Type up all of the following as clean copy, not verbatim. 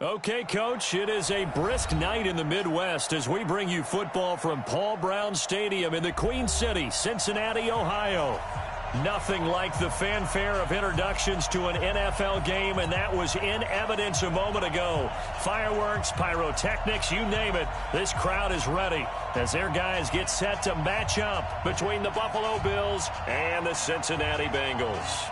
Okay, Coach, it is a brisk night in the Midwest as we bring you football from Paul Brown Stadium in the Queen City, Cincinnati, Ohio. Nothing like the fanfare of introductions to an NFL game, and that was in evidence a moment ago. Fireworks, pyrotechnics, you name it. This crowd is ready as their guys get set to match up between the Buffalo Bills and the Cincinnati Bengals.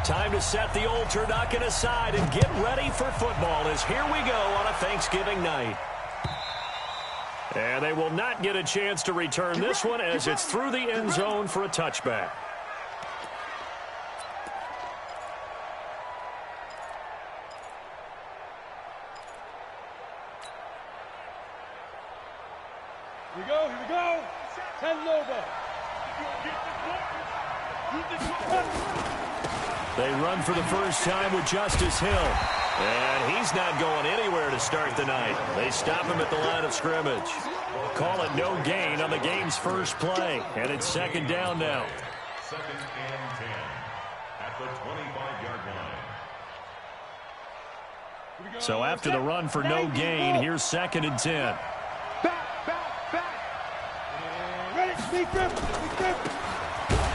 Time to set the old turducken aside and get ready for football as here we go on a Thanksgiving night. And they will not get a chance to return this one as it's through the end zone for a touchback. Here we go. 10 Lobo. They run for the first time with Justice Hill. And he's not going anywhere to start the night. They stop him at the line of scrimmage. Call it no gain on the game's first play. And it's second down now. Second and 10 at the 25-yard line. So after the run for no gain, here's second and 10. Back. Ready, sneak grip.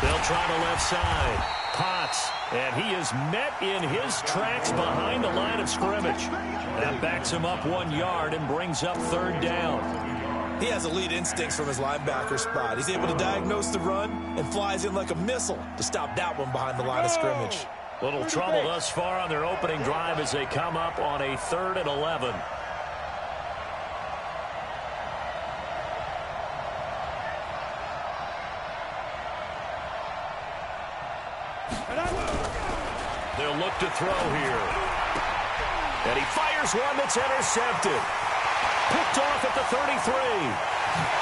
They'll try the left side. Potts, and he is met in his tracks behind the line of scrimmage. That backs him up 1 yard and brings up third down. He has elite instincts from his linebacker spot. He's able to diagnose the run and flies in like a missile to stop that one behind the line of scrimmage. Little trouble thus far on their opening drive as they come up on a 3rd and 11. They'll look to throw here. And he fires one that's intercepted. Picked off at the 33.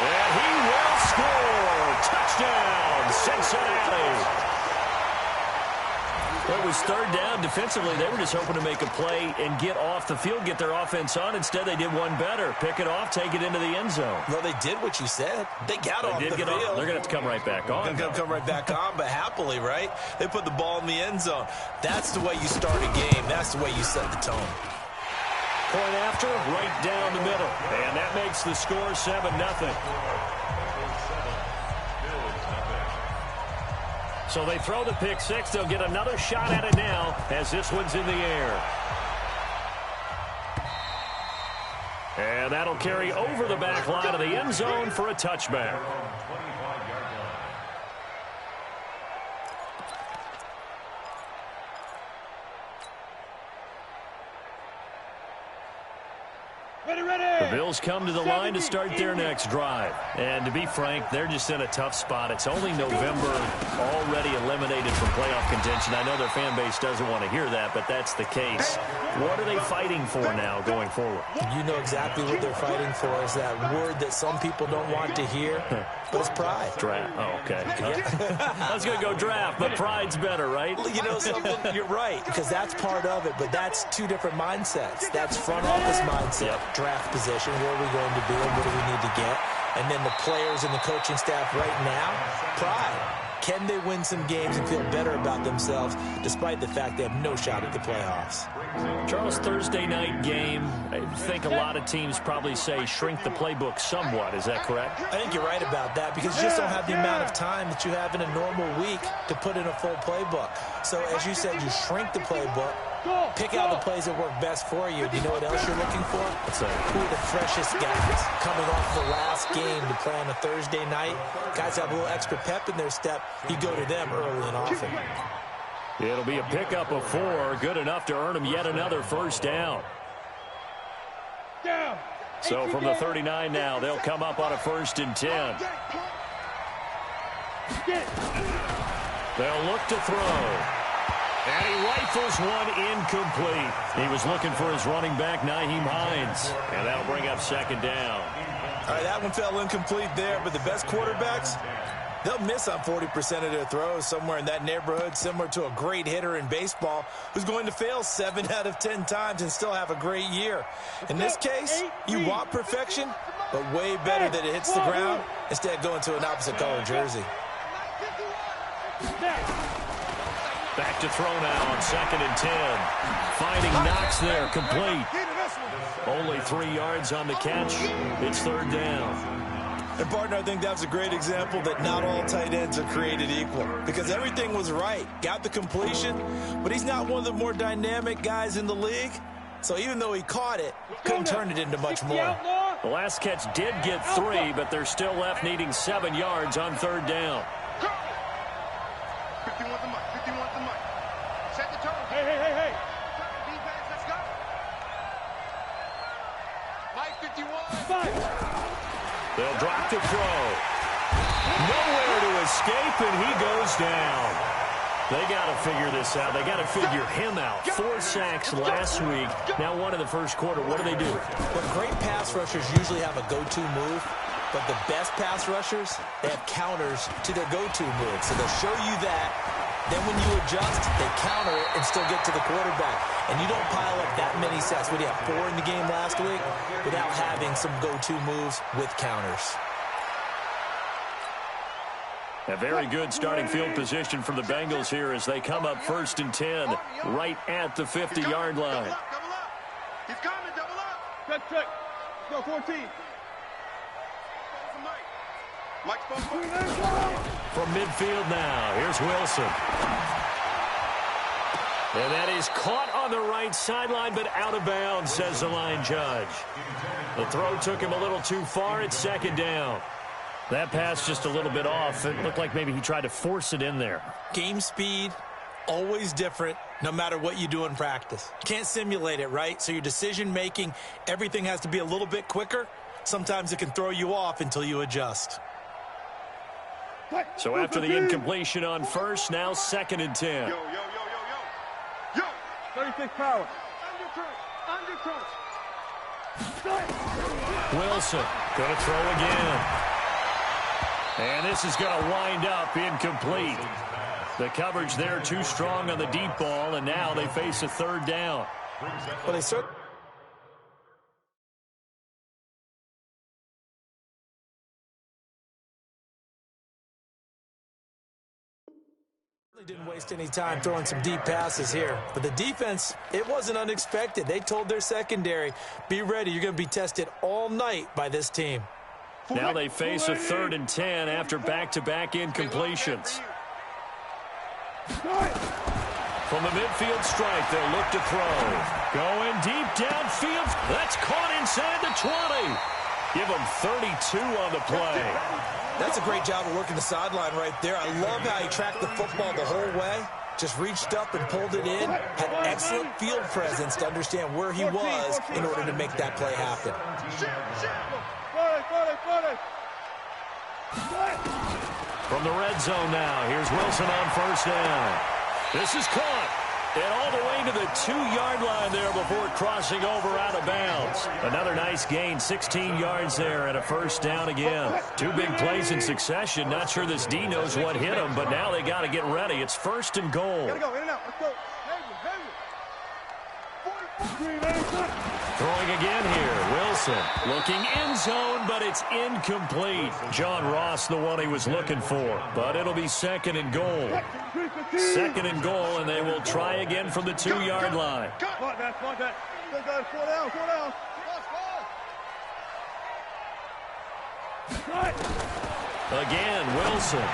And he will score. Touchdown, Cincinnati. It was third down. Defensively, they were just hoping to make a play and get off the field, get their offense on. Instead, they did one better. Pick it off, take it into the end zone. Well, they did what you said. They got off the field. They're going to have to come right back on. They're going to come right back on, but happily, right? They put the ball in the end zone. That's the way you start a game. That's the way you set the tone. Point after, right down the middle. And that makes the score 7-0. So they throw the pick six. They'll get another shot at it now as this one's in the air. And that'll carry over the back line of the end zone for a touchback. The Bills come to the line to start their next drive. And to be frank, they're just in a tough spot. It's only November, already eliminated from playoff contention. I know their fan base doesn't want to hear that, but that's the case. What are they fighting for now going forward? You know exactly what they're fighting for. Is that word that some people don't want to hear, but it's pride. Draft. Oh, okay. I was going to go draft, but pride's better, right? You know something? You're right, because that's part of it, but that's two different mindsets. That's front office mindset, draft position, where are we going to be and what do we need to get? And then the players and the coaching staff right now, pride. Can they win some games and feel better about themselves despite the fact they have no shot at the playoffs? Charles, Thursday night game, I think a lot of teams probably say shrink the playbook somewhat. Is that correct? I think you're right about that because you just don't have the amount of time that you have in a normal week to put in a full playbook. So as you said, you shrink the playbook, pick out the plays that work best for you. Do you know what else you're looking for? What's that? Who are the freshest guys coming off the last game to play on a Thursday night? Guys have a little extra pep in their step. You go to them early and often. It'll be a pickup of 4, good enough to earn them yet another first down. So from the 39 now, they'll come up on a 1st and 10. They'll look to throw. And he rifles one incomplete. He was looking for his running back, Nyheim Hines. And that'll bring up 2nd down. All right, that one fell incomplete there, but the best quarterbacks, They'll miss on 40% of their throws, somewhere in that neighborhood, similar to a great hitter in baseball who's going to fail 7 out of 10 times and still have a great year. In this case, you want perfection, but way better that it hits the ground instead of going to an opposite color jersey. Back to throw now on 2nd and 10. Finding Knox there, complete. Only 3 yards on the catch. It's 3rd down. And, partner, I think that's a great example that not all tight ends are created equal because everything was right. Got the completion, but he's not one of the more dynamic guys in the league. So even though he caught it, couldn't turn it into much more. The last catch did get 3, but they're still left needing 7 yards on 3rd down. 51 the mic. 51 the mic. Set the tone. Hey. Defense, let's go. Mike 51. They'll drop the throw. Nowhere to escape, and he goes down. They got to figure this out. They got to figure him out. 4 sacks last week. Now 1 in the first quarter. What do? Well, great pass rushers usually have a go-to move, but the best pass rushers, they have counters to their go-to move. So they'll show you that. Then when you adjust, they counter it and still get to the quarterback. And you don't pile up that many sacks. What do you have, 4 in the game last week? Without having some go-to moves with counters. A very good starting field position for the Bengals here as they come up 1st and 10 right at the 50-yard line. Double up. He's coming, double up. Check. Go, 14. Mike's From midfield now, here's Wilson. And that is caught on the right sideline, but out of bounds, says the line judge. The throw took him a little too far. It's 2nd down. That pass just a little bit off. It looked like maybe he tried to force it in there. Game speed, always different, no matter what you do in practice. Can't simulate it, right? So your decision-making, everything has to be a little bit quicker. Sometimes it can throw you off until you adjust. So after the incompletion on 1st, now 2nd and 10. Yo. 36 power. Under Wilson going to throw again. And this is going to wind up incomplete. The coverage there too strong on the deep ball, and now they face a 3rd down. Well, they certainly didn't waste any time throwing some deep passes here. But the defense, it wasn't unexpected. They told their secondary, be ready. You're going to be tested all night by this team. Now they face a 3rd and 10 after back-to-back incompletions. From the midfield stripe, they'll look to throw. Going deep downfield. That's caught inside the 20. Give them 32 on the play. That's a great job of working the sideline right there. I love how he tracked the football the whole way. Just reached up and pulled it in. Had excellent field presence to understand where he was in order to make that play happen. From the red zone now, here's Wilson on 1st down. This is caught. And all the way to the 2-yard line there before crossing over out of bounds. Another nice gain, 16 yards there and a 1st down again. 2 big plays in succession. Not sure this D knows what hit him, but now they got to get ready. It's 1st and goal. Gotta go, in and out. Let's go. Throwing again here, Wilson looking end zone, but it's incomplete. John Ross, the one he was looking for, but it'll be 2nd and goal. 2nd and goal, and they will try again from the 2-yard line. Spot that. 4 down. Again, Wilson.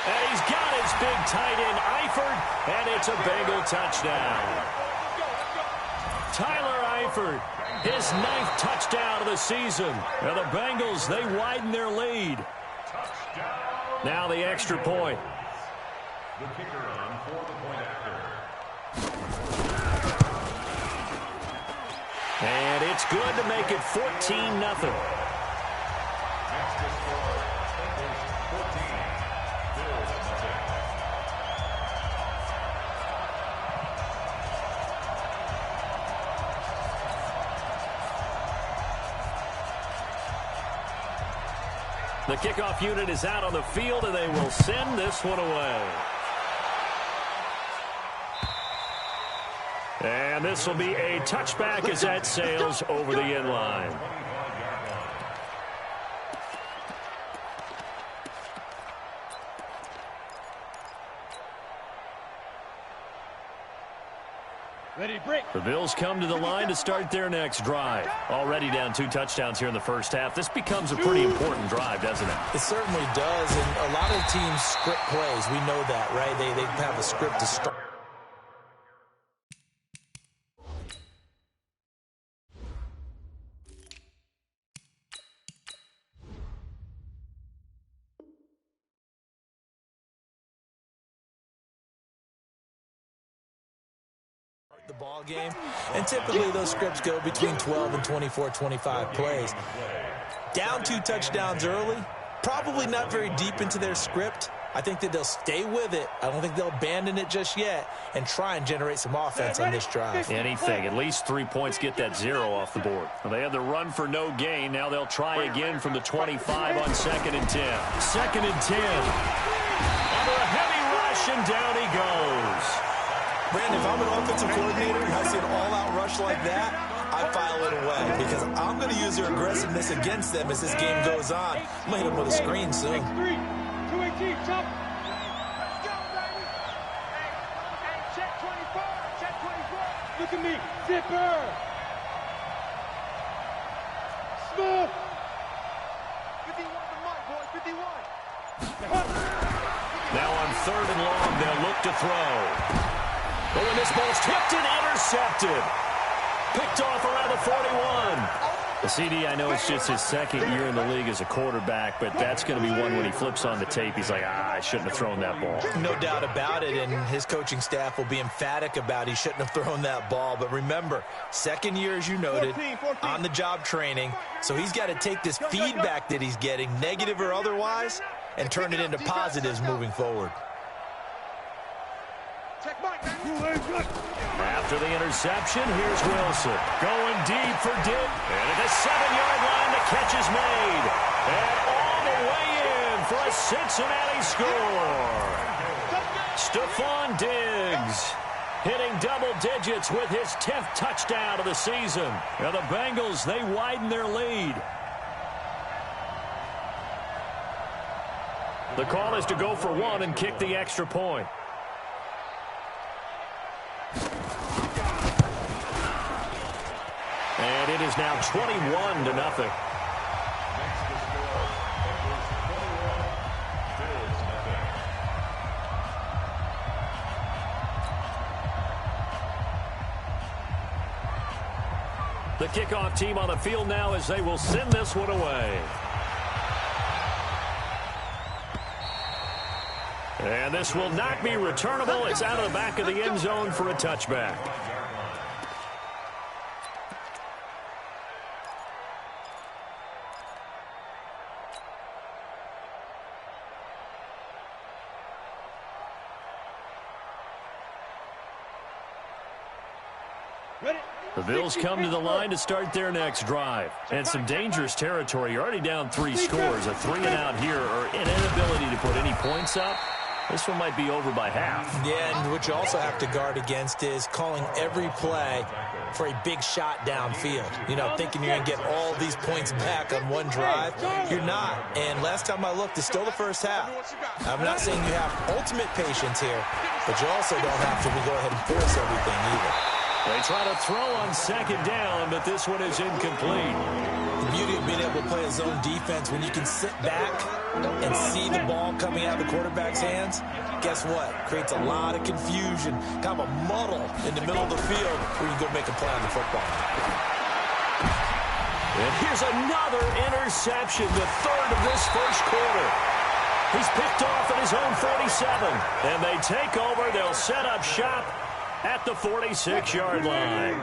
And he's got his big tight end, Eifert, and it's a Bengal touchdown. Tyler Eifert, his 9th touchdown of the season. And the Bengals, they widen their lead. Now the extra point. The kicker on for the point after. And it's good to make it 14-0. Next to score, Bengals 14, Bills nothing. The kickoff unit is out on the field, and they will send this one away. And this will be a touchback as that sails over the end line. Ready, break. The Bills come to the line to start their next drive. Already down 2 touchdowns here in the first half. This becomes a pretty important drive, doesn't it? It certainly does, and a lot of teams script plays. We know that, right? They have a script to start. The ball game, and typically those scripts go between 12 and 24, 25 plays. Down 2 touchdowns early, probably not very deep into their script. I think that they'll stay with it. I don't think they'll abandon it just yet and try and generate some offense on this drive. Anything, at least 3 points, get that 0 off the board. Well, they had the run for no gain. Now they'll try again from the 25 on 2nd and 10. 2nd and 10. Under a heavy rush, and down he goes. Brandon, if I'm an offensive coordinator and I see an all-out rush like that, I file it away because I'm going to use their aggressiveness against them as this game goes on. I'm going to hit them with a screen soon. 3, 218, jump. Let's go, baby. Hey, check 24, check 24. Look at me, zipper. Smooth. 51 to Mike, boys, 51. Now on 3rd and long, they'll look to throw. But when this ball's tipped and intercepted, picked off around the 41. The CD, I know it's just his 2nd year in the league as a quarterback, but that's going to be one when he flips on the tape. He's like, I shouldn't have thrown that ball. No doubt about it, and his coaching staff will be emphatic about he shouldn't have thrown that ball. But remember, 2nd year, as you noted, on-the-job training, so he's got to take this feedback that he's getting, negative or otherwise, and turn it into positives moving forward. After the interception, here's Wilson. Going deep for Dick. And at the 7-yard line, the catch is made. And all the way in for a Cincinnati score. Stephon Diggs hitting double digits with his 10th touchdown of the season. Now the Bengals, they widen their lead. The call is to go for 1 and kick the extra point. And it is now 21 to nothing. The kickoff team on the field now as they will send this one away. And this will not be returnable. It's out of the back of the end zone for a touchback. The Bills come to the line to start their next drive. And some dangerous territory. You're already down 3 scores. A 3-and-out here or an inability to put any points up. This one might be over by half. Yeah, and what you also have to guard against is calling every play for a big shot downfield. You know, thinking you're going to get all these points back on one drive. You're not. And last time I looked, it's still the first half. I'm not saying you have ultimate patience here, but you also don't have to go ahead and force everything either. They try to throw on 2nd down, but this one is incomplete. The beauty of being able to play a zone defense when you can sit back and see the ball coming out of the quarterback's hands, guess what? Creates a lot of confusion, kind of a muddle in the middle of the field where you can go make a play on the football. And here's another interception, the 3rd of this first quarter. He's picked off at his own 47, and they take over. They'll set up shop at the 46-yard line.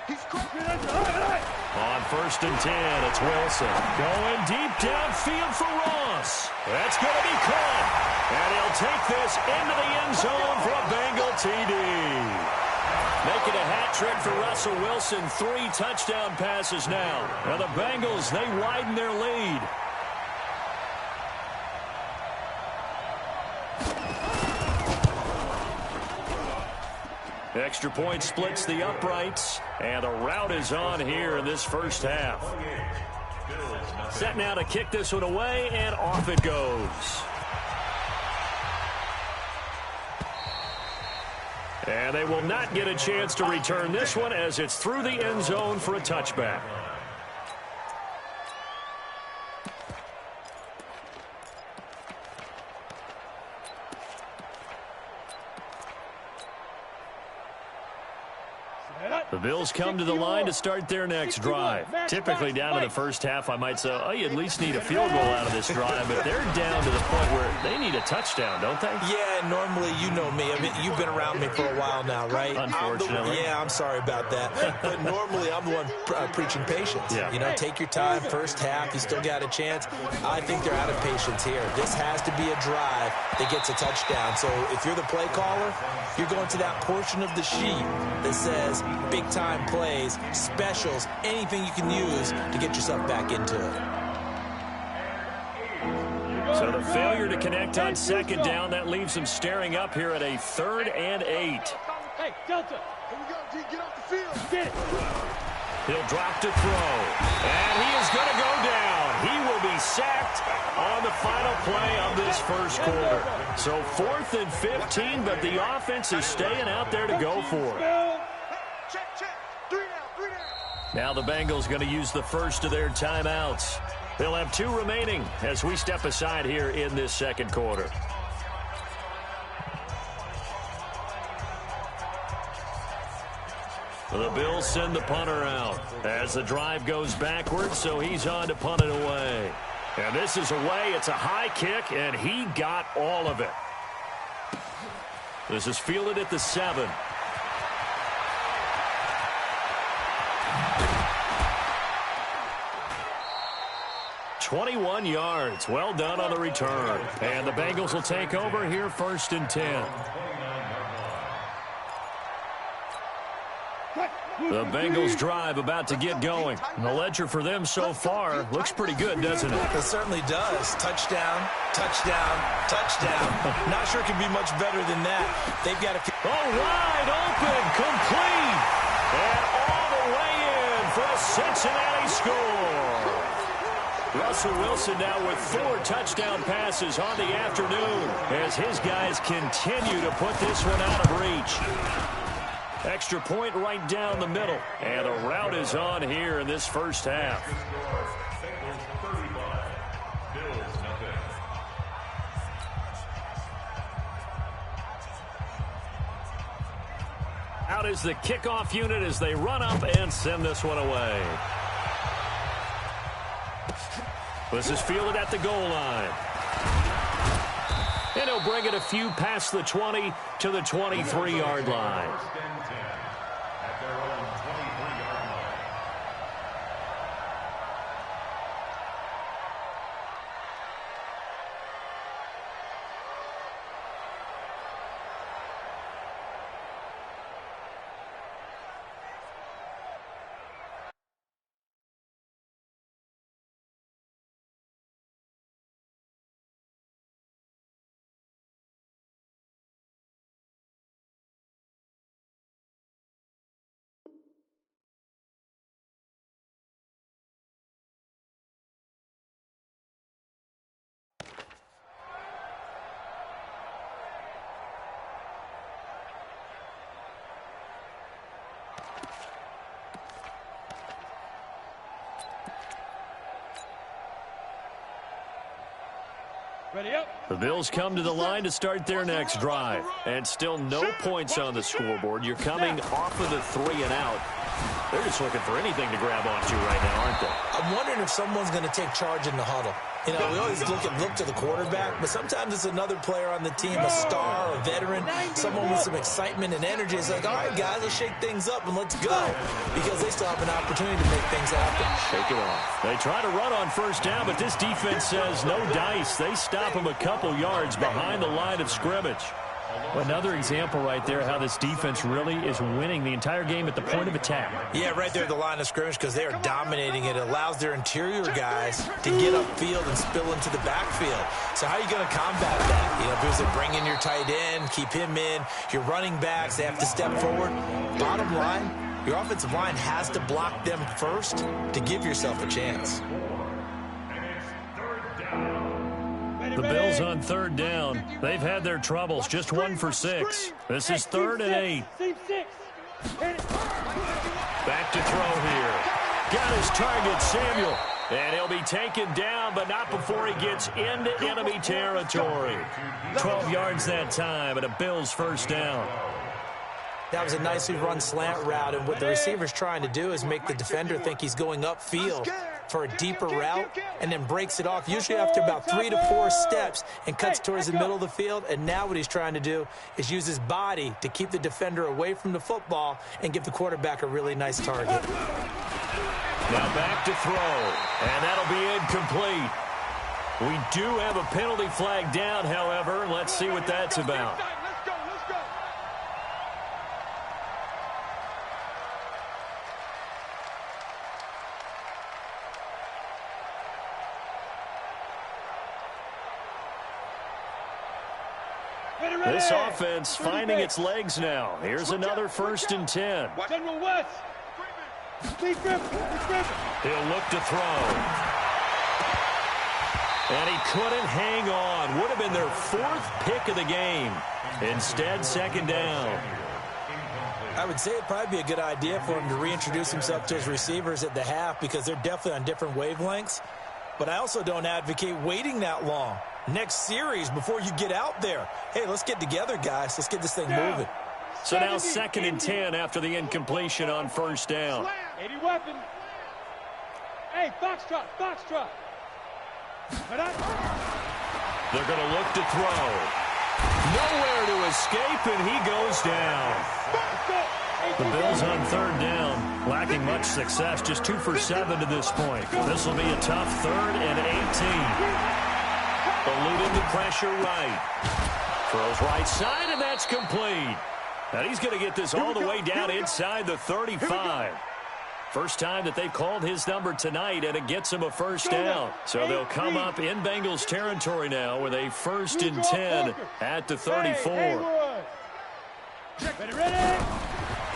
On 1st and 10, it's Wilson. Going deep downfield for Ross. That's going to be caught. And he'll take this into the end zone for a Bengal TD. Making a hat trick for Russell Wilson. 3 touchdown passes now. Now the Bengals, they widen their lead. Extra point splits the uprights, and a rout is on here in this first half. Set now to kick this one away, and off it goes. And they will not get a chance to return this one as it's through the end zone for a touchback. The Bills come to the line to start their next drive. Typically down to the first half, I might say, oh, you at least need a field goal out of this drive, but they're down to the point where they need a touchdown, don't they? Yeah, normally, you know me. I mean, you've been around me for a while now, right? Unfortunately. I'm sorry about that. But normally, I'm the one preaching patience. Yeah. You know, take your time, first half, you still got a chance. I think they're out of patience here. This has to be a drive that gets a touchdown. So if you're the play caller, you're going to that portion of the sheet that says big-time plays, specials, anything you can use to get yourself back into it. So the failure to connect on second down, that leaves them staring up here at a 3rd and 8. Hey, Delta. Here we go, G. Get off the field. Get it. He'll drop to throw. And he is going to go down. He will be sacked on the final play of this first quarter. So 4th and 15, but the offense is staying out there to go for it. Check, check. 3 down. Now the Bengals going to use the first of their timeouts. They'll have 2 remaining as we step aside here in this second quarter. The Bills send the punter out as the drive goes backwards, so he's on to punt it away. And this is away. It's a high kick, and he got all of it. This is fielded at the 7. "21 yards. Well done on the return. And the Bengals will take over here 1st and 10. The Bengals drive about to get going. And the ledger for them so far looks pretty good, doesn't it? It certainly does. Touchdown, touchdown, touchdown. Not sure it can be much better than that. They've got to... Oh, wide open, complete. And all the way in for a Cincinnati score. Russell Wilson now with 4 touchdown passes on the afternoon as his guys continue to put this one out of reach. Extra point right down the middle. And a rout is on here in this first half. Out is the kickoff unit as they run up and send this one away. This is fielded at the goal line. And he'll bring it a few past the 20 to the 23-yard line. Ready up. The Bills come to the line to start their next drive. And still no points on the scoreboard. You're coming off of the 3 and out. They're just looking for anything to grab onto right now, aren't they? I'm wondering if someone's going to take charge in the huddle. You know, we always look to the quarterback, but sometimes it's another player on the team, a star, a veteran, someone with some excitement and energy. It's like, all right, guys, let's shake things up and let's go, because they still have an opportunity to make things happen. Shake it off. They try to run on first down, but this defense says no dice. They stop them a couple yards behind the line of scrimmage. Another example right there how this defense really is winning the entire game at the point of attack. Yeah, right there at the line of scrimmage because they are dominating it. It allows their interior guys to get upfield and spill into the backfield. So how are you going to combat that? You know, because they bring in your tight end, keep him in. Your running backs, they have to step forward. Bottom line, your offensive line has to block them first to give yourself a chance. The Bills on third down. They've had their troubles. Just 1 for 6. This is 3rd and 8. Back to throw here. Got his target, Samuel. And he'll be taken down, but not before he gets into enemy territory. 12 yards that time, and a Bills first down. That was a nicely run slant route, and what the receiver's trying to do is make the defender think he's going upfield for a deeper route and then breaks it off, usually after about 3 to 4 steps, and cuts towards the middle of the field. And now what he's trying to do is use his body to keep the defender away from the football and give the quarterback a really nice target. Now back to throw, and that'll be incomplete. We do have a penalty flag down, however. Let's see what that's about. This offense finding its legs now. Here's another 1st and 10. He'll look to throw. And he couldn't hang on. Would have been their 4th pick of the game. Instead, 2nd down. I would say it'd probably be a good idea for him to reintroduce himself to his receivers at the half because they're definitely on different wavelengths. But I also don't advocate waiting that long. Next series before you get out there. Hey, let's get together, guys. Let's get this thing moving. So now 2nd and 10 after the incompletion on 1st down. 80 weapon. Hey, foxtrot. They're going to look to throw. Nowhere to escape, and he goes down. The Bills on 3rd down, lacking much success, just 2 for 7 to this point. This will be a tough 3rd and 18. Eluding the pressure right. Throws right side, and that's complete. And he's going to get this all the way down inside the 35. First time that they've called his number tonight, and it gets him a 1st down. So they'll come up in Bengals territory now with a 1st and 10 at the 34.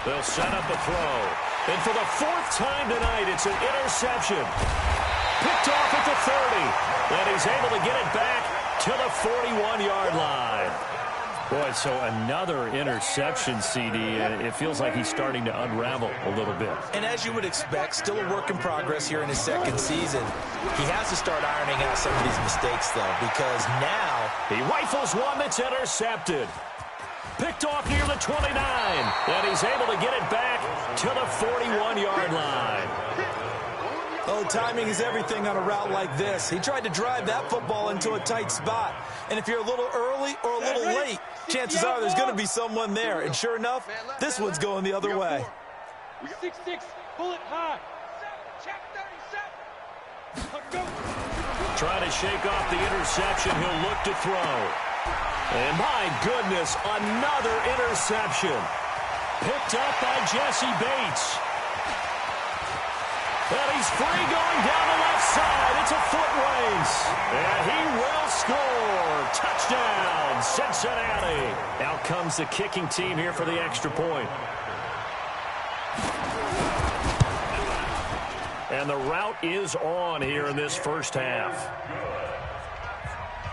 They'll set up a throw. And for the 4th time tonight, it's an interception. Picked off at the 30. And he's able to get it back to the 41-yard line. Boy, so another interception, CD. It feels like he's starting to unravel a little bit. And as you would expect, still a work in progress here in his 2nd season. He has to start ironing out some of these mistakes, though, because now he rifles one that's intercepted. Picked off near the 29, and he's able to get it back to the 41-yard line. Oh, timing is everything on a route like this. He tried to drive that football into a tight spot. And if you're a little early or a little late, chances are there's going to be someone there. And sure enough, this one's going the other way. 6'6", pull it high. Trying to shake off the interception. He'll look to throw. And my goodness, another interception. Picked up by Jesse Bates. And he's free going down the left side. It's a foot race. And he will score. Touchdown, Cincinnati. Out comes the kicking team here for the extra point. And the route is on here in this first half.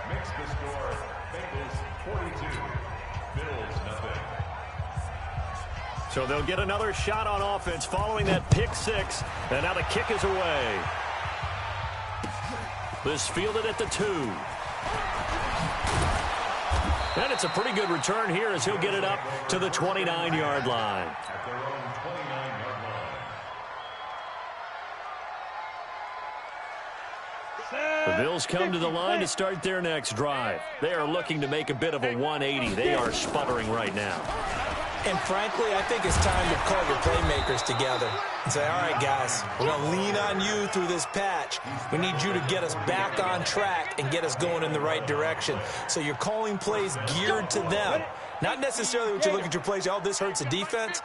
Makes the score Bengals 42, Bills nothing. So they'll get another shot on offense following that pick 6. And now the kick is away. This fielded at the 2. And it's a pretty good return here as he'll get it up to the 29-yard line. At their own 29-yard line. The Bills come to the line to start their next drive. They are looking to make a bit of a 180. They are sputtering right now. And frankly, I think it's time to call your playmakers together and say, all right, guys, we're going to lean on you through this patch. We need you to get us back on track and get us going in the right direction. So you're calling plays geared to them. Not necessarily what you look at your plays, oh, this hurts the defense.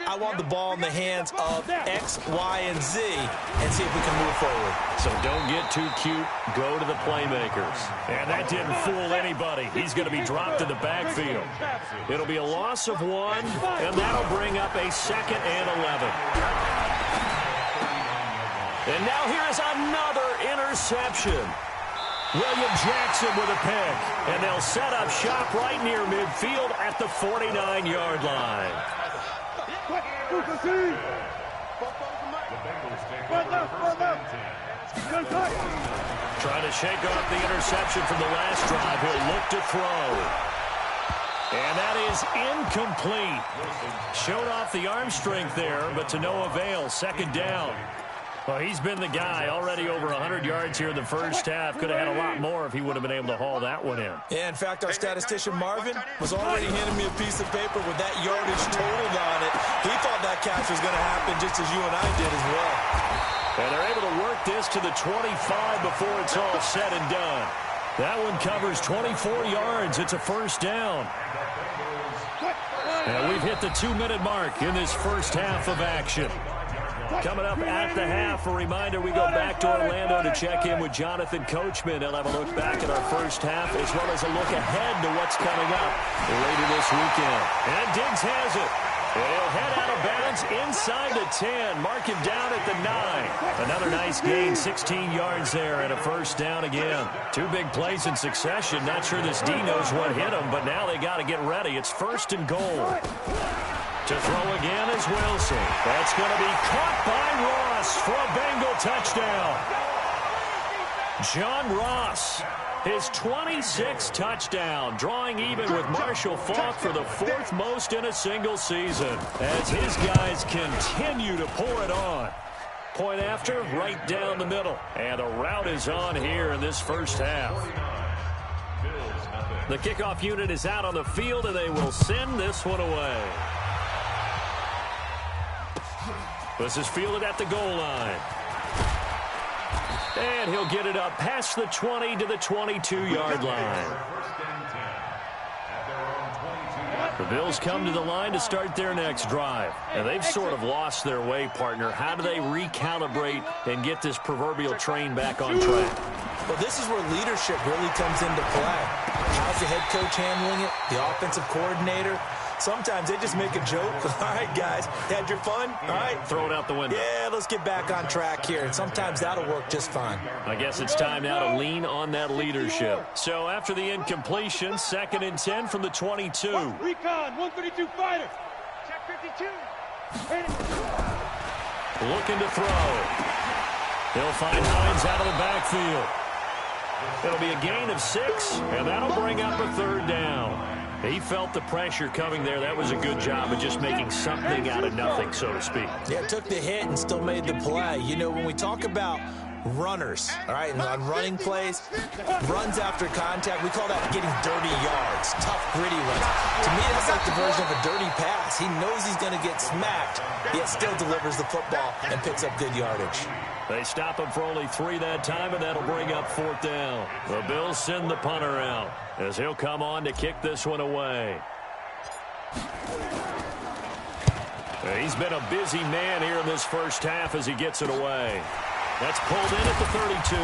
I want the ball in the hands of X, Y, and Z and see if we can move forward. So don't get too cute. Go to the playmakers. And that didn't fool anybody. He's going to be dropped in the backfield. It'll be a loss of 1, and that'll bring up a 2nd and 11. And now here is another interception. William Jackson with a pick. And they'll set up shop right near midfield at the 49-yard line. Trying to shake off the interception from the last drive. He'll look to throw. And that is incomplete. Showed off the arm strength there, but to no avail. 2nd down. Well, he's been the guy, already over 100 yards here in the first half. Could have had a lot more if he would have been able to haul that one in. Yeah, in fact, our statistician Marvin was already handing me a piece of paper with that yardage totaled on it. He thought that catch was going to happen just as you and I did as well. And they're able to work this to the 25 before it's all said and done. That one covers 24 yards. It's a 1st down. And we've hit the 2-minute mark in this first half of action. Coming up at the half, a reminder, we go back to Orlando to check in with Jonathan Coachman. He'll have a look back at our first half as well as a look ahead to what's coming up later this weekend. And Diggs has it. And he'll head out of bounds inside the 10. Mark him down at the 9. Another nice gain, 16 yards there, and a 1st down again. 2 big plays in succession. Not sure this D knows what hit him, but now they got to get ready. It's 1st and goal. To throw again is Wilson. That's going to be caught by Ross for a Bengal touchdown. John Ross, his 26th touchdown, drawing even with Marshall Faulk for the 4th most in a single season, as his guys continue to pour it on. Point after, right down the middle. And the route is on here in this first half. The kickoff unit is out on the field, and they will send this one away. This is fielded at the goal line. And he'll get it up past the 20 to the 22-yard line. The Bills come to the line to start their next drive. And they've sort of lost their way, partner. How do they recalibrate and get this proverbial train back on track? Well, this is where leadership really comes into play. How's the head coach handling it? The offensive coordinator? Sometimes they just make a joke. All right, guys, had your fun? All right. Throw it out the window. Yeah, let's get back on track here. And sometimes that'll work just fine. I guess it's time now to lean on that leadership. So after the incompletion, 2nd and 10 from the 22. Recon, 132 fighter. Check 52. Looking to throw. He'll find Hines out of the backfield. It'll be a gain of 6, and that'll bring up a 3rd down. He felt the pressure coming there. That was a good job of just making something out of nothing, so to speak. Yeah, took the hit and still made the play. You know, when we talk about runners, all right, and on running plays, runs after contact, we call that getting dirty yards, tough, gritty runs. To me, that's like the version of a dirty pass. He knows he's going to get smacked, yet still delivers the football and picks up good yardage. They stop him for only 3 that time, and that'll bring up 4th down. The Bills send the punter out as he'll come on to kick this one away. He's been a busy man here in this first half as he gets it away. That's pulled in at the 32.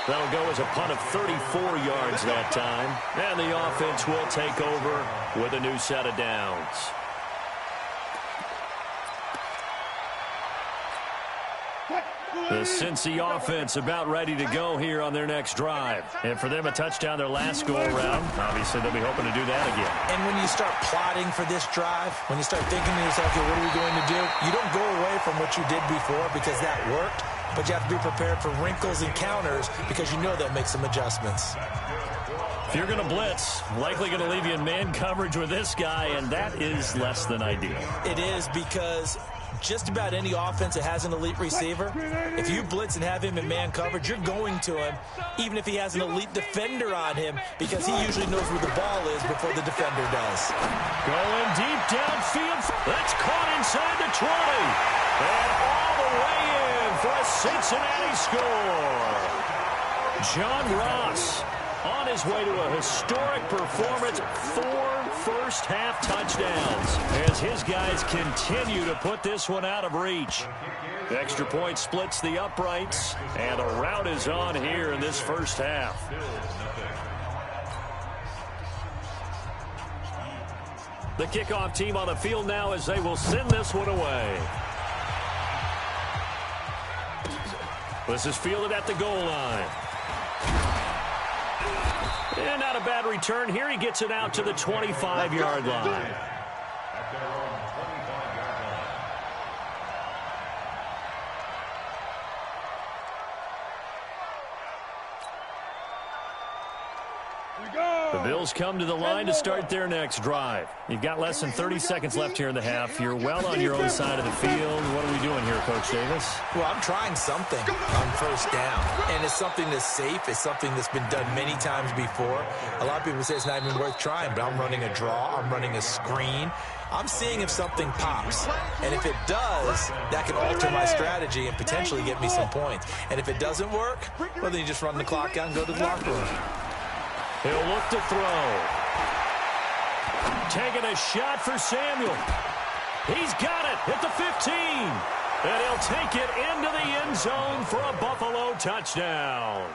That'll go as a punt of 34 yards that time. And the offense will take over with a new set of downs. The Cincy offense about ready to go here on their next drive. And for them, a touchdown their last go-around. Obviously, they'll be hoping to do that again. And when you start plotting for this drive, when you start thinking to yourself, okay, what are we going to do? You don't go away from what you did before because that worked, but you have to be prepared for wrinkles and counters because you know they'll make some adjustments. If you're going to blitz, likely going to leave you in man coverage with this guy, and that is less than ideal. It is because just about any offense that has an elite receiver, if you blitz and have him in man coverage, you're going to him, even if he has an elite defender on him, because he usually knows where the ball is before the defender does. Going deep downfield. That's caught inside the 20. And all the way in for a Cincinnati score. John Ross on his way to a historic performance, 4 first half touchdowns as his guys continue to put this one out of reach. Extra point splits the uprights, and a rout is on here in this first half. The kickoff team on the field now as they will send this one away. This is fielded at the goal line. And not a bad return here. He gets it out to the 25-yard line. The Bills come to the line to start their next drive. You've got less than 30 seconds left here in the half. You're well on your own side of the field. What are we doing here, Coach Davis? Well, I'm trying something on first down, and it's something that's safe. It's something that's been done many times before. A lot of people say it's not even worth trying, but I'm running a draw. I'm running a screen. I'm seeing if something pops, and if it does, that can alter my strategy and potentially get me some points. And if it doesn't work, well, then you just run the clock out and go to the locker room. He'll look to throw. Taking a shot for Samuel. He's got it at the 15. And he'll take it into the end zone for a Buffalo touchdown.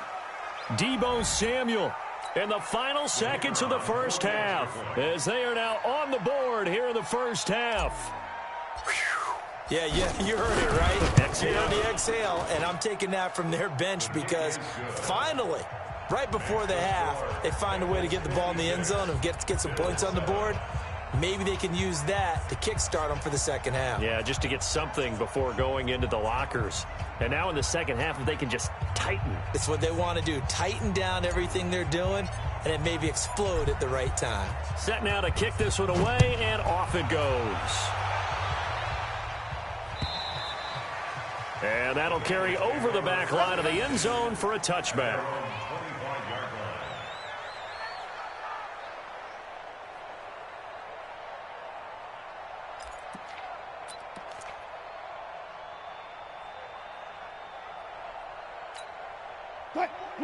Deebo Samuel in the final seconds of the first half as they are now on the board here in the first half. Yeah, you heard it, right? Exhale. You heard the exhale, and I'm taking that from their bench because finally, right before the half, they find a way to get the ball in the end zone and get some points on the board. Maybe they can use that to kickstart them for the second half. Yeah, just to get something before going into the lockers. And now in the second half, if they can just tighten. It's what they want to do. Tighten down everything they're doing, and it maybe explode at the right time. Set now to kick this one away, and off it goes. And that'll carry over the back line of the end zone for a touchback.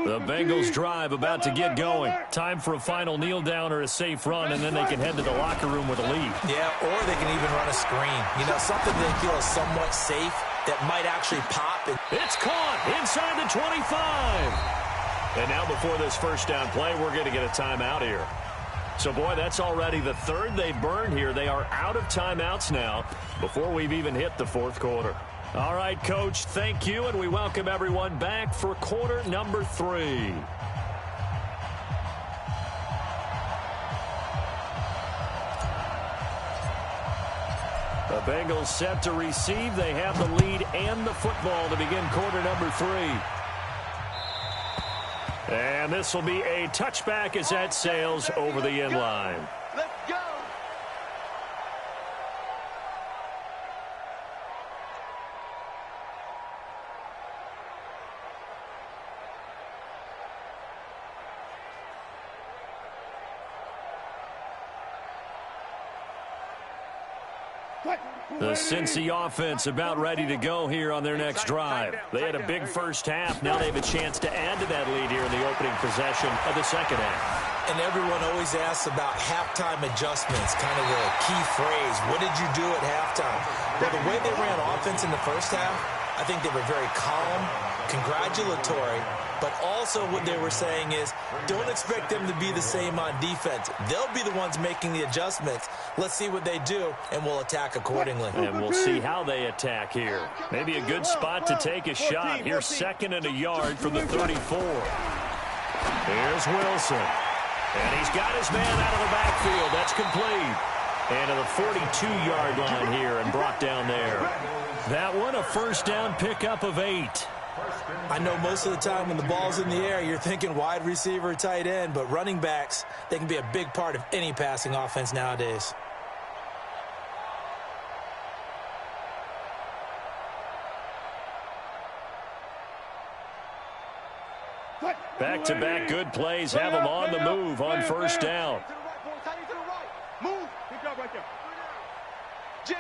The Bengals drive about to get going. Time for a final kneel down or a safe run, and then they can head to the locker room with a lead. Yeah, or they can even run a screen. You know, something they feel is somewhat safe that might actually pop. It's caught inside the 25. And now before this first down play, we're going to get a timeout here. So, boy, that's already the third they've burned here. They are out of timeouts now before we've even hit the fourth quarter. All right, Coach, thank you, and we welcome everyone back for quarter number 3. The Bengals set to receive. They have the lead and the football to begin quarter number 3. And this will be a touchback as that sails over the end line. Let's go. The Cincy offense about ready to go here on their next drive. They had a big first half. Now they have a chance to add to that lead here in the opening possession of the second half. And everyone always asks about halftime adjustments, kind of the key phrase. What did you do at halftime? Well, the way they ran offense in the first half, I think they were very calm, congratulatory, but also what they were saying is don't expect them to be the same on defense. They'll be the ones making the adjustments. Let's see what they do, and we'll attack accordingly. And we'll see how they attack here. Maybe a good spot to take a shot. Here's 2nd and a yard from the 34. Here's Wilson. And he's got his man out of the backfield. That's complete. And to the 42-yard line here and brought down there. That one a first down pickup of 8. I know most of the time when the ball's in the air, you're thinking wide receiver, tight end, but running backs, they can be a big part of any passing offense nowadays. Back-to-back good plays have them on the move on first down. Move. Good job right there. Jim.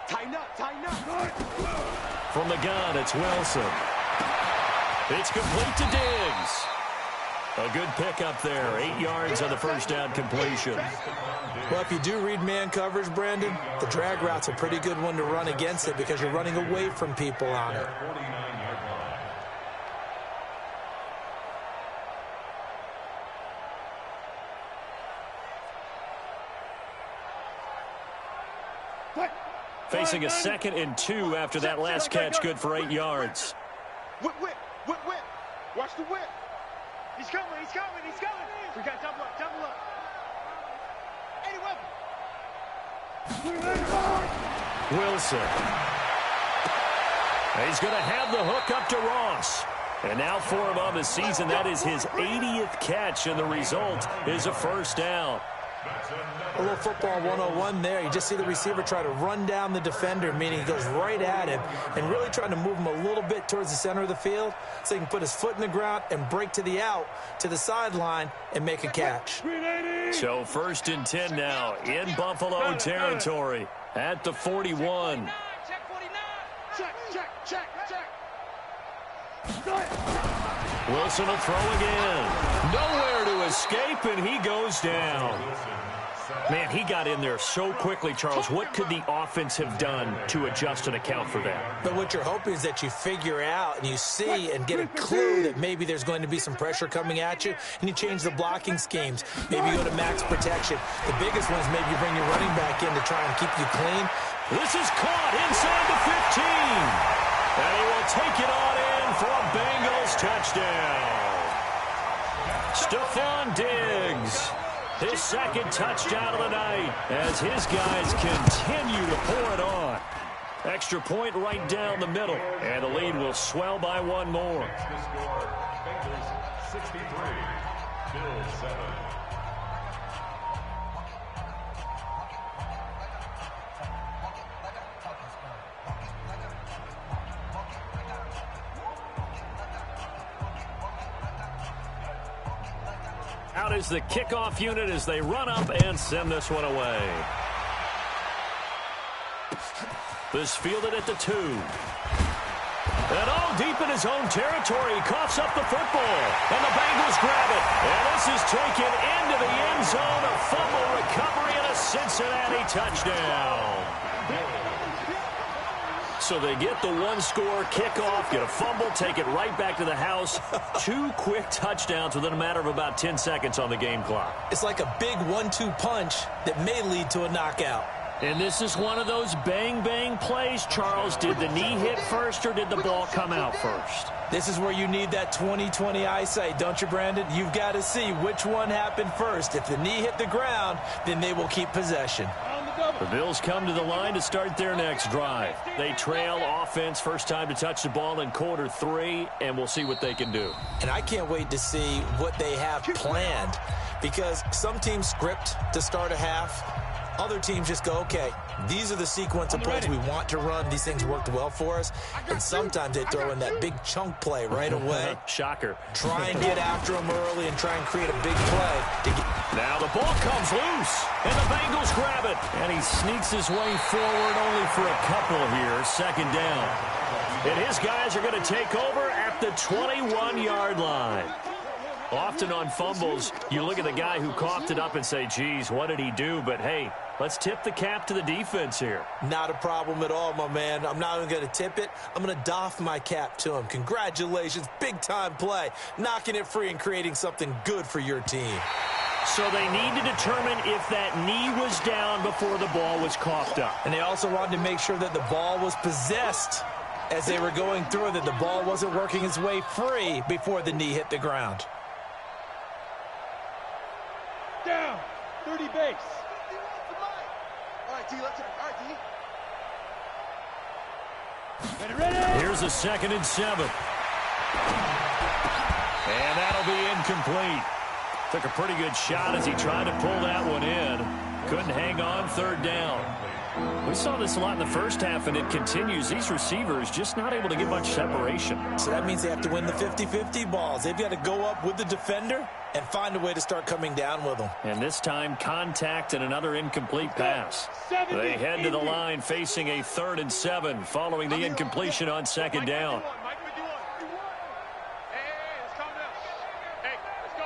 Tighten up. From the gun, it's Wilson. It's complete to Diggs. A good pickup there. 8 yards on the first down completion. Well, if you do read man coverage, Brandon, the drag route's a pretty good one to run against it because you're running away from people on it. Facing a 2nd and 2 after that last catch, good for 8 yards. Whip. Watch the whip. He's coming. We got double up. 80 Wilson. He's going to have the hook up to Ross. And now for him on the season, that is his 80th catch, and the result is a first down. A little football 101 there. You just see the receiver try to run down the defender, meaning he goes right at him and really trying to move him a little bit towards the center of the field so he can put his foot in the ground and break to the out, to the sideline, and make a catch. So 1st and 10 now in Buffalo territory at the 41. Check. Wilson will throw again. Nowhere to escape, and he goes down. Man, he got in there so quickly, Charles. What could the offense have done to adjust and account for that? But what you're hoping is that you figure out and you see and get a clue that maybe there's going to be some pressure coming at you, and you change the blocking schemes. Maybe you go to max protection. The biggest one is maybe you bring your running back in to try and keep you clean. This is caught inside the 15. And he will take it on in for a Bengals touchdown. Stephon Diggs, his 2nd touchdown of the night as his guys continue to pour it on. Extra point right down the middle, and the lead will swell by 1 more. The score, Bengals 63, Bills 7. Out is the kickoff unit as they run up and send this one away. This fielded at the 2. And all deep in his own territory, he coughs up the football. And the Bengals grab it. And this is taken into the end zone. A fumble recovery and a Cincinnati touchdown. So they get the 1-score kickoff, get a fumble, take it right back to the house. 2 quick touchdowns within a matter of about 10 seconds on the game clock. It's like a big 1-2 punch that may lead to a knockout. And this is one of those bang-bang plays, Charles. Did the knee hit first or did the ball come out first? This is where you need that 20/20 eyesight, don't you, Brandon? You've got to see which one happened first. If the knee hit the ground, then they will keep possession. The Bills come to the line to start their next drive. They trail offense, first time to touch the ball in quarter 3, and we'll see what they can do. And I can't wait to see what they have planned, because some teams script to start a half. Other teams just go, okay, these are the sequence of plays we want to run. These things worked well for us. And sometimes they throw in that big chunk play right away. Shocker. Try and get after them early and try and create a big play. Now the ball comes loose, and the Bengals grab it. And he sneaks his way forward only for a couple here, 2nd down. And his guys are going to take over at the 21-yard line. Often on fumbles, you look at the guy who coughed it up and say, geez, what did he do? But, hey, let's tip the cap to the defense here. Not a problem at all, my man. I'm not even going to tip it. I'm going to doff my cap to him. Congratulations, big-time play. Knocking it free and creating something good for your team. So they need to determine if that knee was down before the ball was coughed up. And they also wanted to make sure that the ball was possessed as they were going through, that the ball wasn't working its way free before the knee hit the ground. Down. 30 base. All right, D, let's go. All right, D. Ready. Here's a 2nd and 7. And that'll be incomplete. Took a pretty good shot as he tried to pull that one in. Couldn't hang on, 3rd down. We saw this a lot in the first half, and it continues. These receivers just not able to get much separation. So that means they have to win the 50-50 balls. They've got to go up with the defender and find a way to start coming down with them. And this time, contact and another incomplete pass. They head to the line facing a 3rd and 7 following the incompletion on 2nd down. Hey, let's calm down. Hey, let's go.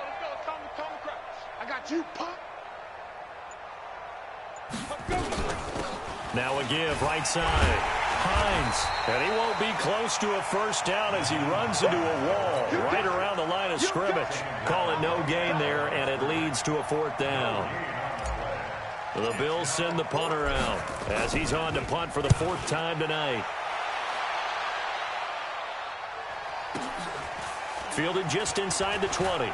Now a give right side. Hines, and he won't be close to a first down as he runs into a wall right around the line of scrimmage. Call it no gain there, and it leads to a fourth down. The Bills send the punter out as he's on to punt for the fourth time tonight. Fielded just inside the 20.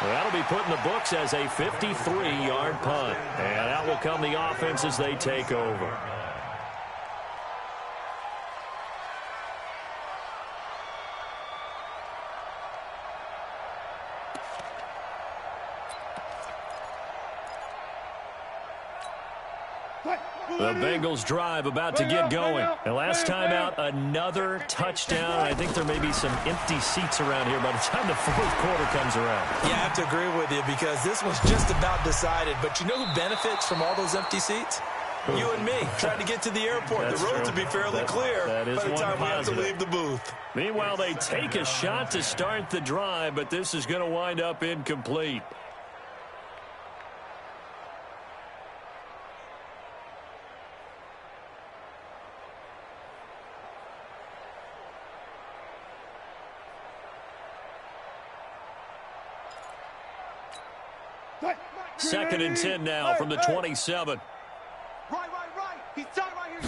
That'll be put in the books as a 53-yard punt. And out will come the offense as they take over. The Bengals drive about to get going. And last time out, another touchdown. I think there may be some empty seats around here by the time the fourth quarter comes around. Yeah, I have to agree with you because this was just about decided. But you know who benefits from all those empty seats? You and me, trying to get to the airport. That's the road true. to be fairly clear that is by the one time we have to positive. leave the booth. Meanwhile, they take a shot to start the drive, but this is going to wind up incomplete. Second and 10 now from the 27. Right. He's tied right here.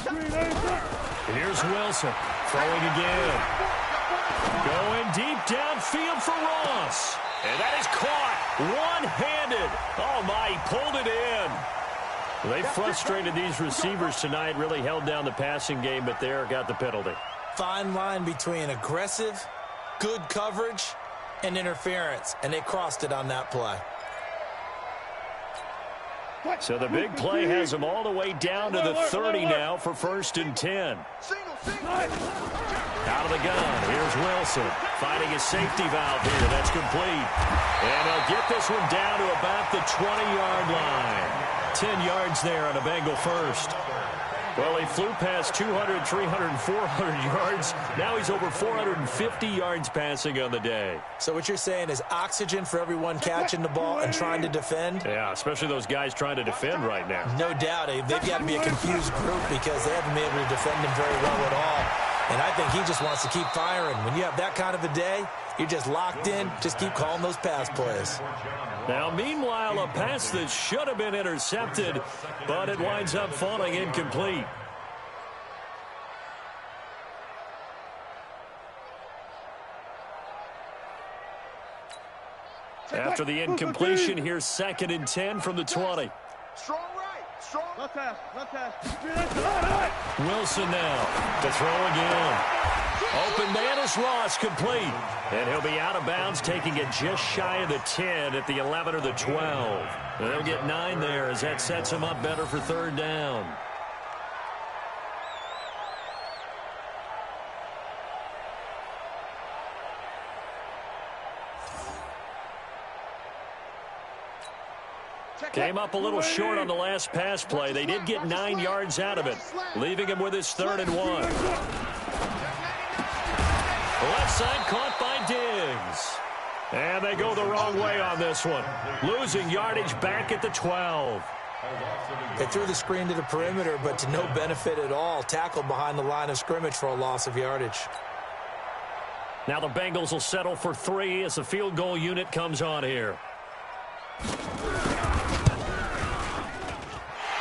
Here's Wilson throwing again. Going deep downfield for Ross. And that is caught one-handed. Oh, my, he pulled it in. They frustrated these receivers tonight, really held down the passing game, but there got the penalty. Fine line between aggressive, good coverage, and interference, and they crossed it on that play. So the big play has them all the way down to the 30 now for first and 10. Out of the gun, here's Wilson finding his safety valve here. That's complete. And he'll get this one down to about the 20-yard line. 10 yards there on a Bengal first. Well, he flew past 200, 300, 400 yards. Now he's over 450 yards passing on the day. So what you're saying is oxygen for everyone catching the ball and trying to defend? Yeah, especially those guys trying to defend right now. No doubt. They've got to be a confused group because they haven't been able to defend him very well at all. And I think he just wants to keep firing. When you have that kind of a day, you're just locked in. Just keep calling those pass plays. Now, meanwhile, a pass that should have been intercepted, but it winds up falling incomplete. After the incompletion, here's second and 10 from the 20. Strong right. Strong. Left pass. Wilson now to throw again. Open man is Ross, complete. And he'll be out of bounds, taking it just shy of the 10 at the 11 or the 12. And they'll get 9 there as that sets him up better for third down. Came up a little short on the last pass play. They did get 9 yards out of it, leaving him with his 3rd and 1. Left side caught by Diggs. And they go the wrong way on this one. Losing yardage back at the 12. They threw the screen to the perimeter, but to no benefit at all. Tackled behind the line of scrimmage for a loss of yardage. Now the Bengals will settle for 3 as the field goal unit comes on here.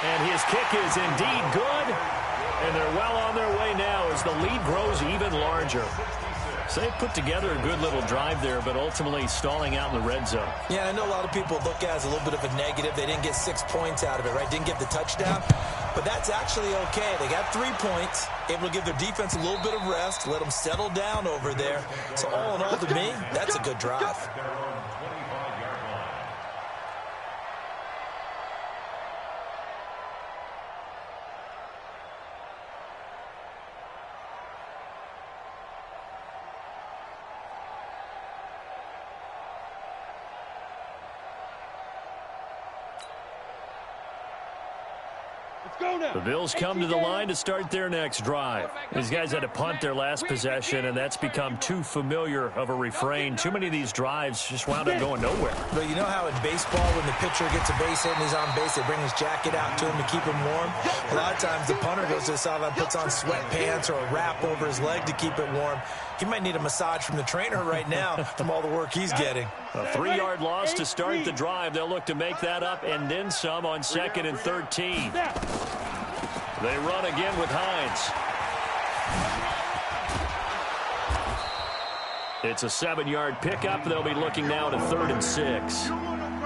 And his kick is indeed good. And they're well on their way now as the lead grows even larger. So they put together a good little drive there, but ultimately stalling out in the red zone. Yeah, I know a lot of people look at it as a little bit of a negative. They didn't get 6 points out of it, right? Didn't get the touchdown. But that's actually okay. They got 3 points, able to give their defense a little bit of rest, let them settle down over there. So all in all, to me, that's a good drive. The Bills come to the line to start their next drive. These guys had to punt their last possession, and that's become too familiar of a refrain. Too many of these drives just wound up going nowhere. But you know how in baseball, when the pitcher gets a base hit and he's on base, they bring his jacket out to him to keep him warm? A lot of times the punter goes to the sideline, puts on sweatpants or a wrap over his leg to keep it warm. He might need a massage from the trainer right now from all the work he's getting. A 3-yard loss to start the drive. They'll look to make that up and then some on 2nd and 13. They run again with Hines. It's a 7-yard pickup. They'll be looking now to 3rd and 6.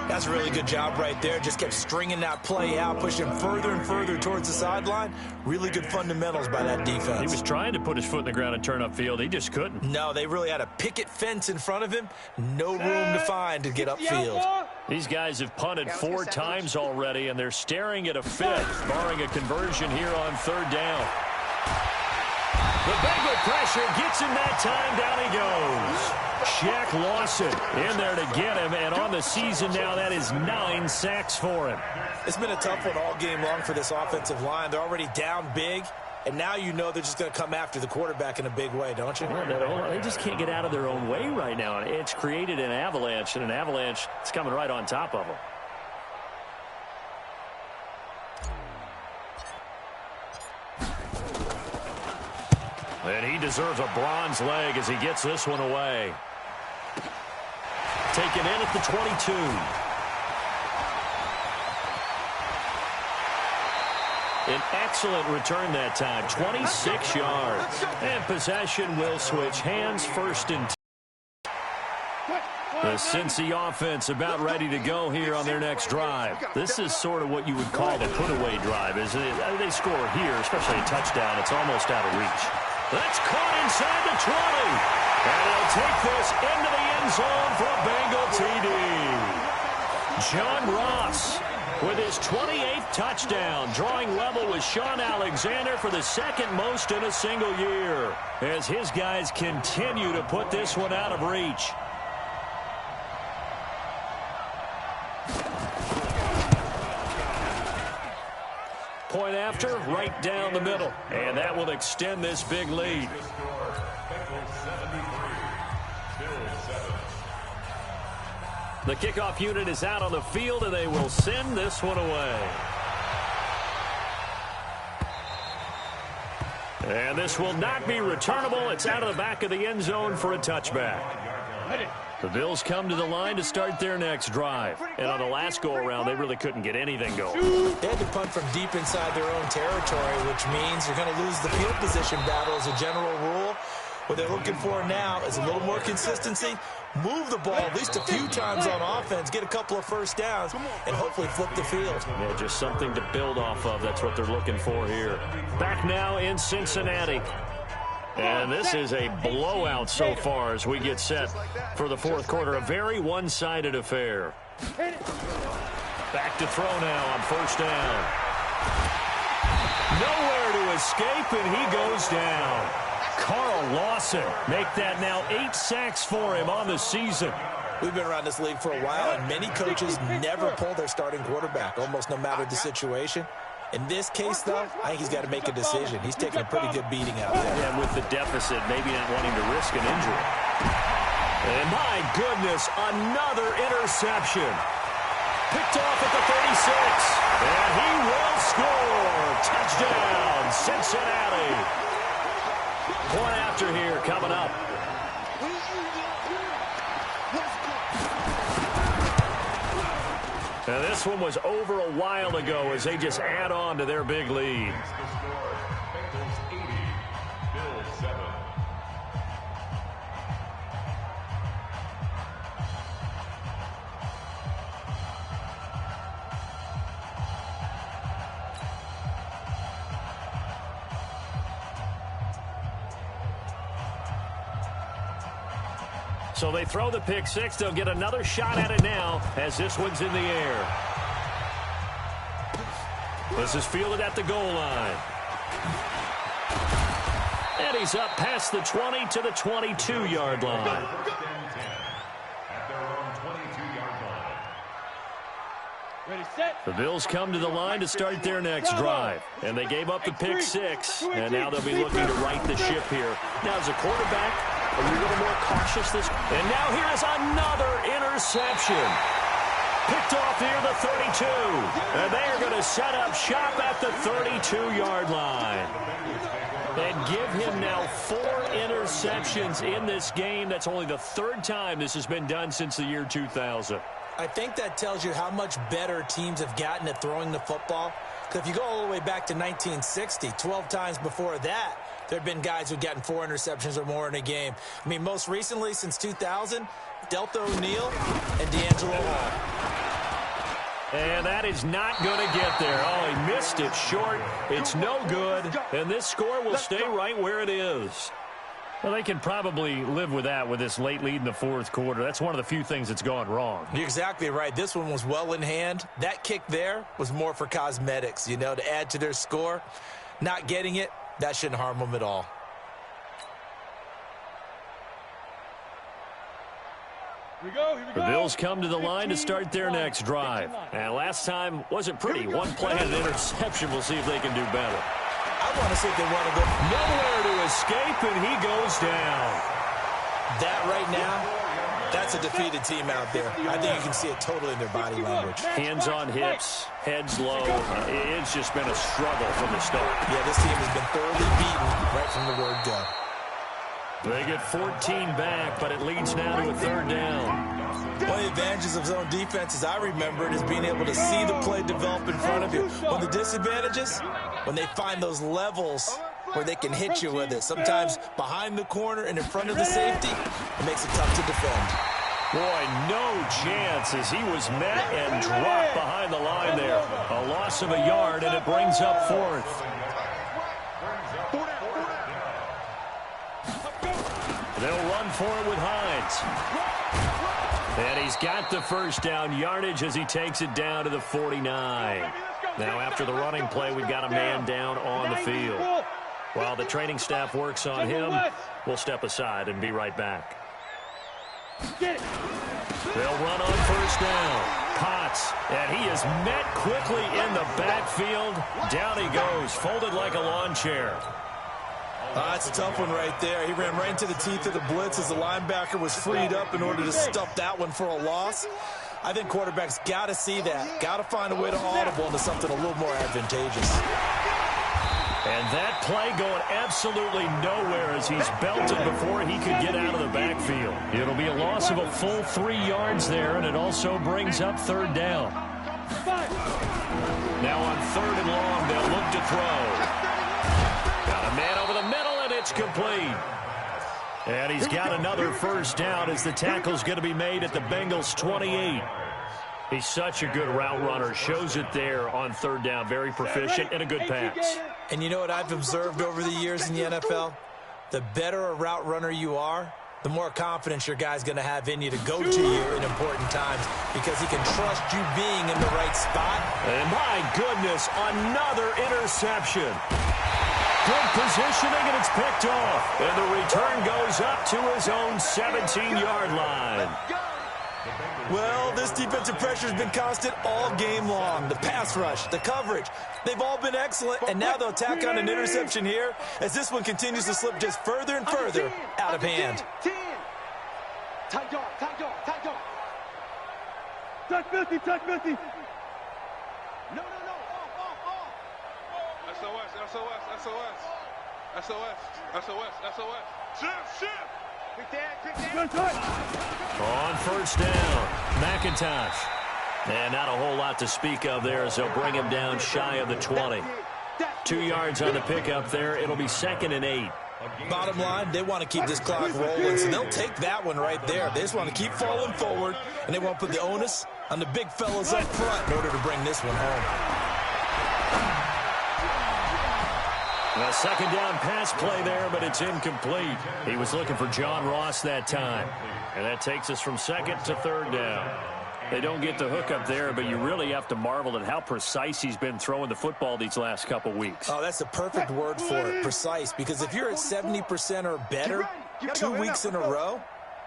That's a really good job right there. Just kept stringing that play out, pushing further and further towards the sideline. Really good fundamentals by that defense. He was trying to put his foot in the ground and turn upfield. He just couldn't. No, they really had a picket fence in front of him. No room to find to get upfield. These guys have punted 4 times already, and they're staring at a 5th, barring a conversion here on 3rd down. The Bengal pressure gets him that time. Down he goes. Shaq Lawson in there to get him, and on the season now, that is 9 sacks for him. It's been a tough one all game long for this offensive line. They're already down big, and now you know they're just going to come after the quarterback in a big way, don't you? Well, they just can't get out of their own way right now. It's created an avalanche, and an avalanche is coming right on top of them. And he deserves a bronze leg as he gets this one away. Taken in at the 22. An excellent return that time, 26 yards. And possession will switch hands, 1st and 10. The Cincy offense about ready to go here on their next drive. This is sort of what you would call the put-away drive, isn't it? They score here, especially a touchdown. It's almost out of reach. That's caught inside the 20. And he'll take this into the end zone for a Bengal TD. John Ross with his 28th touchdown, drawing level with Sean Alexander for the 2nd most in a single year, as his guys continue to put this one out of reach. Point after, right down the middle. And that will extend this big lead. The kickoff unit is out on the field, and they will send this one away. And this will not be returnable. It's out of the back of the end zone for a touchback. The Bills come to the line to start their next drive. And on the last go-around, they really couldn't get anything going. They had to punt from deep inside their own territory, which means you're going to lose the field position battle as a general rule. What they're looking for now is a little more consistency, move the ball at least a few times on offense, get a couple of first downs, and hopefully flip the field. Yeah, just something to build off of. That's what they're looking for here. Back now in Cincinnati. And this is a blowout so far as we get set for the 4th quarter. A very one-sided affair. Back to throw now on 1st down. Nowhere to escape, and he goes down. Carl Lawson make that now 8 sacks for him on the season. We've been around this league for a while, and many coaches never pull their starting quarterback, almost no matter the situation. In this case, though, I think he's got to make a decision. He's taking a pretty good beating out there. Yeah, with the deficit, maybe not wanting to risk an injury. And my goodness, another interception. Picked off at the 36. And he will score. Touchdown, Cincinnati. Point after here coming up. Now, this one was over a while ago as they just add on to their big lead. So they throw the pick six. They'll get another shot at it now as this one's in the air. This is fielded at the goal line. And he's up past the 20 to the 22-yard line. Ready, set. The Bills come to the line to start their next drive. And they gave up the pick six. And now they'll be looking to right the ship here. Now, as a quarterback, are you a little more cautious this? And now here's another interception. Picked off near the 32. And they are going to set up shop at the 32-yard line. And give him now 4 interceptions in this game. That's only the 3rd time this has been done since the year 2000. I think that tells you how much better teams have gotten at throwing the football. Because if you go all the way back to 1960, 12 times before that, there have been guys who've gotten 4 interceptions or more in a game. I mean, most recently, since 2000, Delta O'Neal and D'Angelo Hall. And that is not going to get there. Oh, he missed it short. It's no good. And this score will stay right where it is. Well, they can probably live with that with this late lead in the 4th quarter. That's one of the few things that's gone wrong. You're exactly right. This one was well in hand. That kick there was more for cosmetics, you know, to add to their score. Not getting it, that shouldn't harm them at all. Here we go. The Bills come to the line to start their next drive. And last time wasn't pretty. One play and an interception. We'll see if they can do better. I want to see if they want to go. Nowhere to escape, and he goes down. That right now, that's a defeated team out there. I think you can see it totally in their body language. Hands on hips, heads low. It's just been a struggle from the start. Yeah, this team has been thoroughly beaten right from the word go. They get 14 back, but it leads now to a 3rd down. One of the advantages of zone defense, as I remember it, is being able to see the play develop in front of you. One of the disadvantages, when they find those levels where they can hit you with it. Sometimes behind the corner and in front of the safety, it makes it tough to defend. Boy, no chance as he was met and dropped behind the line there. A loss of a yard, and it brings up 4th. They'll run for it with Hines. And he's got the first down yardage as he takes it down to the 49. Now after the running play, we've got a man down on the field. While the training staff works on him, we'll step aside and be right back. They'll run on first down. Potts, and he is met quickly in the backfield. Down he goes, folded like a lawn chair. That's a tough one right there. He ran right into the teeth of the blitz as the linebacker was freed up in order to stuff that one for a loss. I think quarterbacks got to see that. Got to find a way to audible into something a little more advantageous. And that play going absolutely nowhere as he's belted before he could get out of the backfield. It'll be a loss of a full 3 yards there, and it also brings up 3rd down. Now on 3rd and long, they'll look to throw. Got a man over the middle, and it's complete. And he's got another first down as the tackle's going to be made at the Bengals' 28. He's such a good route runner. Shows it there on 3rd down. Very proficient and a good pass. And you know what I've observed over the years in the NFL? The better a route runner you are, the more confidence your guy's going to have in you to go to you in important times because he can trust you being in the right spot. And my goodness, another interception. Good positioning, and it's picked off. And the return goes up to his own 17-yard line. Well, this defensive pressure has been constant all game long. The pass rush, the coverage, they've all been excellent, and now they'll tack on an interception here as this one continues to slip just further and further out of hand. 10. Tight yard, tight yard, tight yard. Touch 50, touch 50. No. SOS. Shift. Good touch. On first down, McIntosh. And not a whole lot to speak of there as they'll bring him down shy of the 20. 2 yards on the pickup there. It'll be 2nd and 8. Bottom line, they want to keep this clock rolling, so they'll take that one right there. They just want to keep falling forward, and they want to put the onus on the big fellas up front in order to bring this one home. A 2nd down pass play there, but it's incomplete. He was looking for John Ross that time. And that takes us from 2nd to 3rd down. They don't get the hook up there, but you really have to marvel at how precise he's been throwing the football these last couple weeks. Oh, that's the perfect word for it, precise. Because if you're at 70% or better 2 weeks in a row,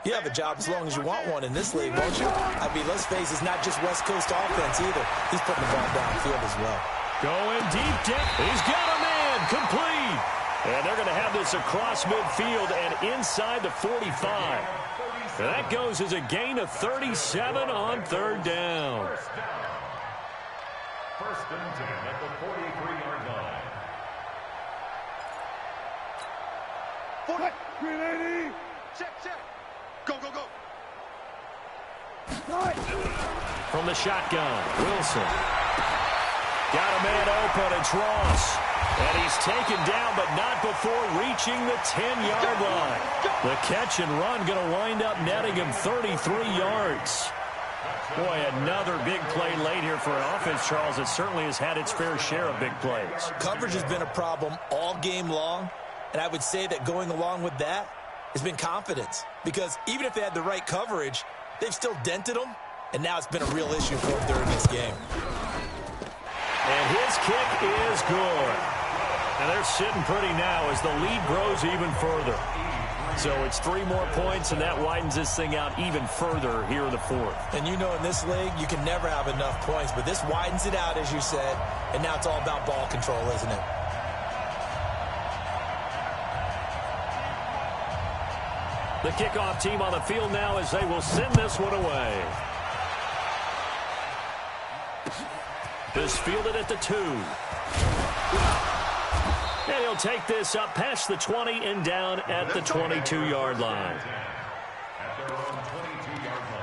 You have a job as long as you want one in this league, won't you? I mean, let's face it, it's not just West Coast offense either. He's putting the ball downfield as well. Going deep. He's got a man. Complete. And they're going to have this across midfield and inside the 45. That goes as a gain of 37 on third down. First and 10 at the 43-yard line. 380. Check. Go. From the shotgun, Wilson. Got a man open, it's Ross. And he's taken down, but not before reaching the 10-yard line. The catch and run going to wind up netting him 33 yards. Boy, another big play late here for an offense, Charles. It certainly has had its fair share of big plays. Coverage has been a problem all game long, and I would say that going along with that has been confidence. Because even if they had the right coverage, they've still dented them, and now it's been a real issue for them during this game. And his kick is good. And they're sitting pretty now as the lead grows even further. So it's 3 more points, and that widens this thing out even further here in the fourth. And you know in this league, you can never have enough points, but this widens it out, as you said, and now it's all about ball control, isn't it? The kickoff team on the field now as they will send this one away. This fielded at the 2. And he'll take this up past the 20 and down at the 22-yard line. At their own 22-yard line.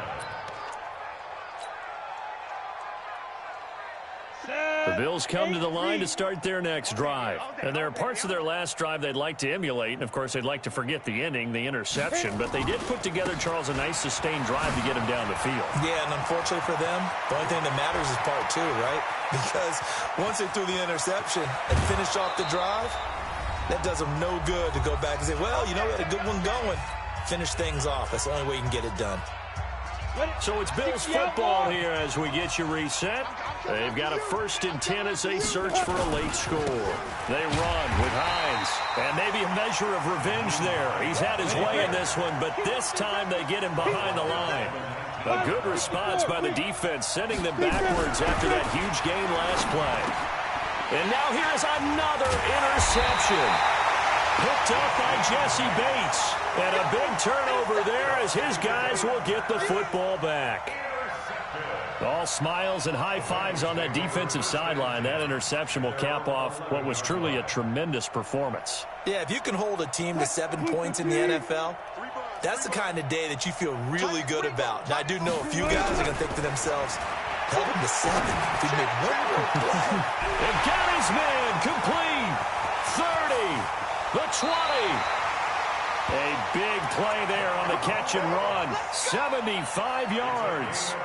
The Bills come to the line to start their next drive. And there are parts of their last drive they'd like to emulate. And, of course, they'd like to forget the ending, the interception. But they did put together, Charles, a nice sustained drive to get him down the field. Yeah, and unfortunately for them, the only thing that matters is part 2, right? Because once they threw the interception and finished off the drive, that does them no good to go back and say, well, you know, we had a good one going. Finish things off. That's the only way you can get it done. So it's Bills football here as we get you reset. They've got a 1st and 10 as they search for a late score. They run with Hines, and maybe a measure of revenge there. He's had his way in this one, but this time they get him behind the line. A good response by the defense, sending them backwards after that huge gain last play. And now here's another interception. Picked up by Jesse Bates. And a big turnover there as his guys will get the football back. All smiles and high fives on that defensive sideline. That interception will cap off what was truly a tremendous performance. Yeah, if you can hold a team to 7 points in the NFL, that's the kind of day that you feel really good about. Now, I do know a few guys are going to think to themselves, held him to 7. If he made one more play. And got his man complete. 30. The 20. A big play there on the catch and run. 75 yards.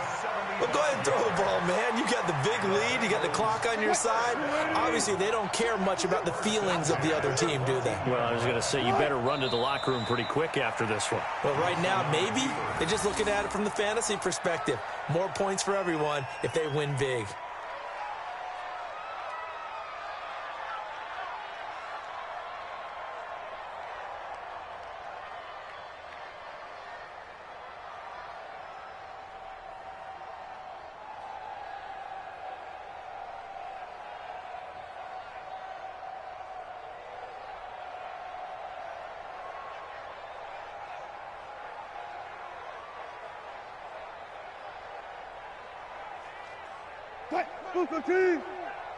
Well, go ahead and throw the ball, man. You got the big lead. You got the clock on your side. Obviously, they don't care much about the feelings of the other team, do they? Well, I was going to say, you better run to the locker room pretty quick after this one. Well, right now, maybe. They're just looking at it from the fantasy perspective. More points for everyone if they win big. Booker team.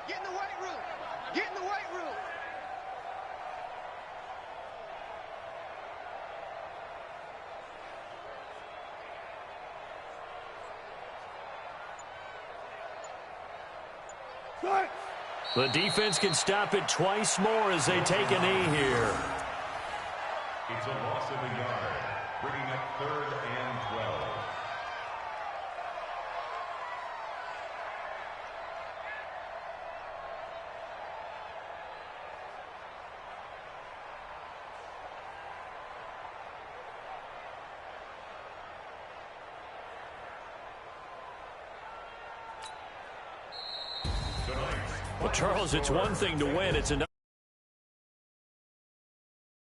Get in the weight room. Get in the weight room. The defense can stop it twice more as they take a knee here. It's a loss of a yard, bringing up 3rd and 12. Well, Charles, it's one thing to win. It's another.